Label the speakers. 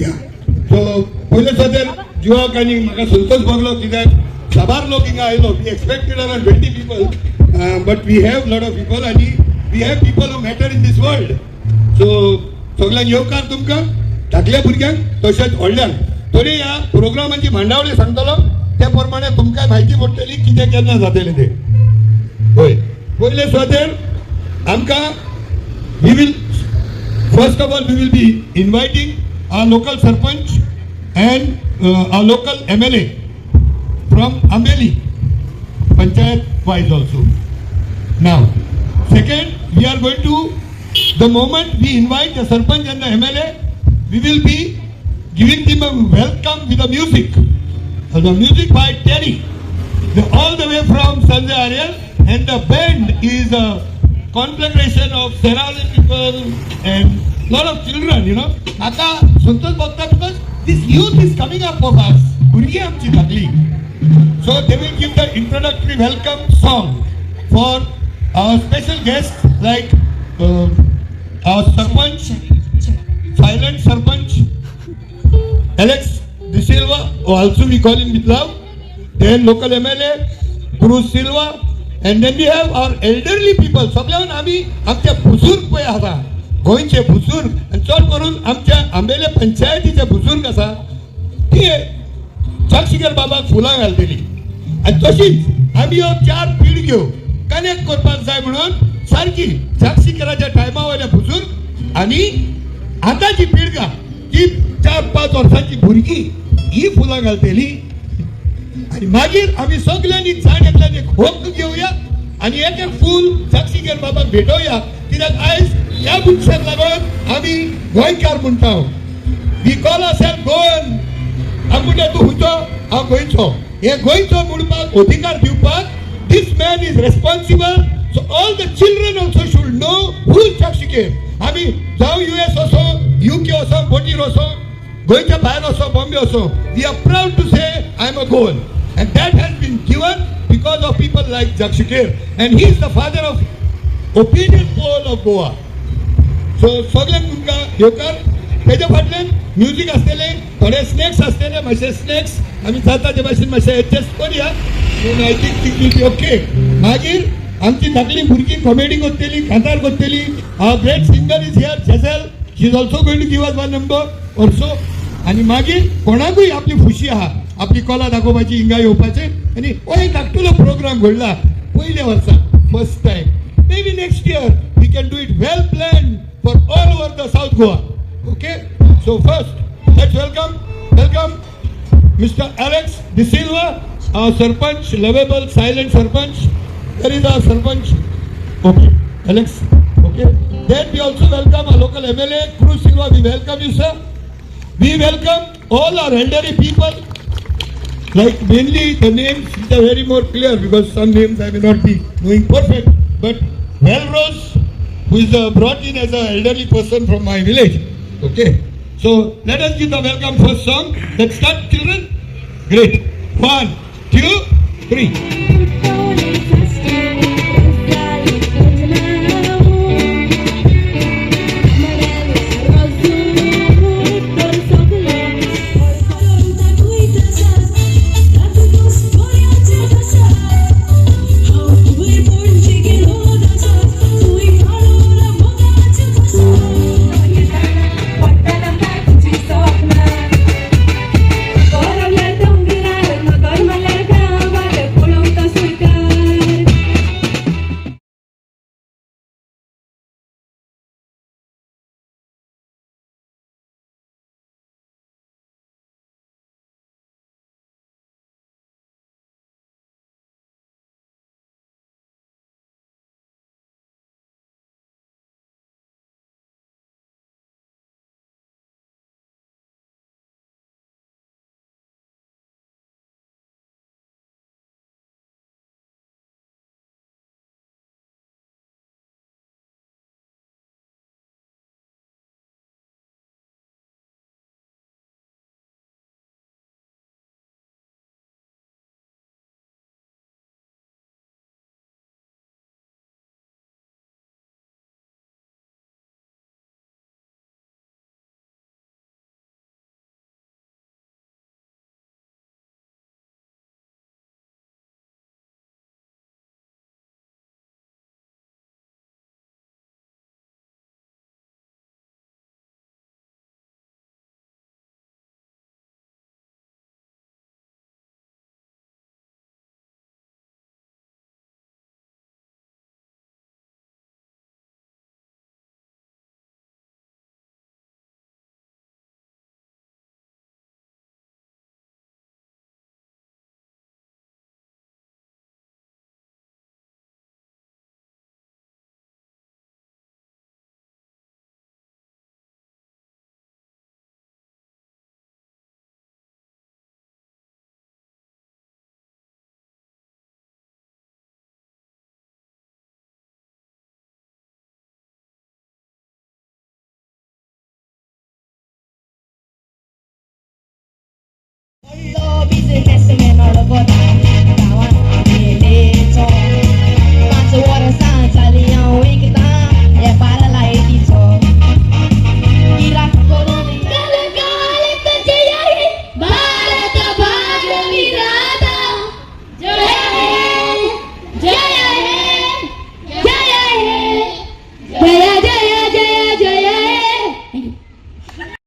Speaker 1: या सो पयले सदर जुवाक आनी म्हाका संतोष भोगलो कित्याक साबार लोक हिंगा आयलो. We expected around 20 people but we have lot of people आनी we have people who matter in this world. So सगळ्यांक येवकार तुमकां धाकल्या भुरग्यांक तशेंच व्हडल्यांक. तरी ह्या प्रोग्रामाची मांडावळी सांगतलो त्या प्रमाणे तुमकां म्हायती पडटली कितें केन्ना जातलें ते. होय पयले सदर आमकां we will first of all we will be inviting our local sarpanch and our local MLA from Ambeli panchayat wise also. Now second, we are going to, the moment we invite the sarpanch and the MLA, we will be giving them a welcome with the music. The music by Terry, all the way from Sanjay Ariel, and the band is a conflagration of Serali people and lot of children, you know. आता संतोष बघता because this youth is coming up of us. भुरगी आमची लागली. So they will give the introductory welcome song for our special guests like our Sarpanch, silent Sarpanch, Alex De Silva, also we call him with love. Then local MLA, Bruce Silva, and then we have our elderly people. सगळ्यांना आम्ही आमच्या बुजुर्ग पळय आसा गोंयचे बुजुर्ग आनी चड करून आमच्या आंबेले पंचायतीचे बुजुर्ग आसा ती जगशिगर बाबाक फुलां घालतली. आनी तशीच आमी ह्यो 4 पिळग्यो कनेक्ट करपाक जाय म्हणून सारकी जगशिगराच्या टायमा वयले बुजुर्ग आनी आतांची पिळगा ती 4-5 वर्सांची भुरगीं ही फुलां घालतली. आनी मागीर आमी सगळ्यांनी जाण एक होक घेवया आनी एक फूल जगशिगर बाबाक भेटोवया. कित्याक आयज ह्या मनशाक लागून आमी गोंयकार म्हणटा. We call ourselves Goan. हांव म्हणटा तूं हुंचो हांव गोंयचो. हे गोंयचो म्हणपाक अधिकार दिवपाक this man is responsible. So all the children also should know who is जगशिगर. आमी जावं US असो UK असो बोटीर असो गोंयच्या भायर असो बॉम्बे असो we are proud to say I am a Goan. And that has been given because of people like Jagshikar, and he is the father of opinion poll of Goa. So सगळ्यांक तुमकां येवकार. तेच्या फाटल्यान म्युजीक आसतले, थोडे स्नॅक्स आसतले, मातशे snacks आमी जाता ते भाशेन मातशे एडजस्ट करुया. I think it will be okay. मागीर आमची धाकली भुरगीं कॉमेडी करतली, कांतार करतली. Our great singer is here, Jazzel. She is also going to give us 1 number also. आनी मागीर कोणाकूय आपली खुशी आहा आपली कला दाखोवपाची हिंगा येवपाचे. आनी हो एक धाकटुलो प्रोग्राम घडला पयल्या वर्सा first time. May be next year we can do it well planned for all over the South Goa. Okay. So first let's welcome Mr. Alex De Silva, our Sarpanch, lovable silent Sarpanch. There is our Sarpanch. Okay, Alex. Okay. Then we also welcome our local MLA, Cruz Silva. We welcome you, sir. We welcome all our elderly people. Like mainly the names are very more clear because some names I may not be knowing perfect. But Melrose, who is brought in as an elderly person from my village. Okay. So let us give the welcome first song. Let's start, children. Great. 1, 2, 3.
Speaker 2: Por New Testament all about